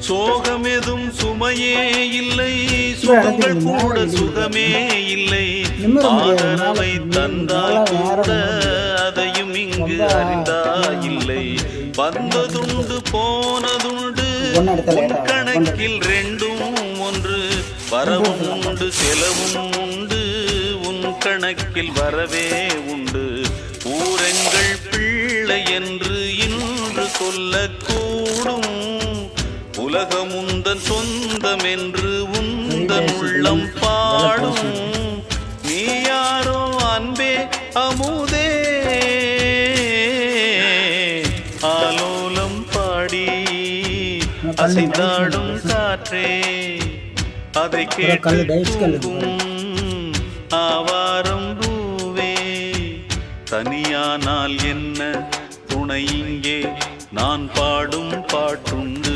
சோகமெதும் சுமையே இல்லை, சுகங்கள் கூட சுகமே இல்லை. ஆதரவை தந்தால் கூட அதையும் இங்கு அறிந்தாயில்லை. வந்ததுண்டு போனதுண்டு உன் கணக்கில் ரெண்டும் ஒன்று. வரவும் உண்டு செலவும் உண்டு, உன் கணக்கில் வரவே உண்டு. ஊரெங்கள் பிள்ளை என்று இன்று சொல்லக்கூடும். உலகம் உந்தன் சொந்தம் என்று உந்தன் உள்ளம் பாடும். நீ யாரோ அன்பே அமுதே, ஆலோலம் பாடி அசைந்தாடும் காற்றே, அதை கேட்கும் ஆவாரம் பூவே. தனியானால் என்ன துணை இங்கே, நான் பாடும் பாட்டுண்டு.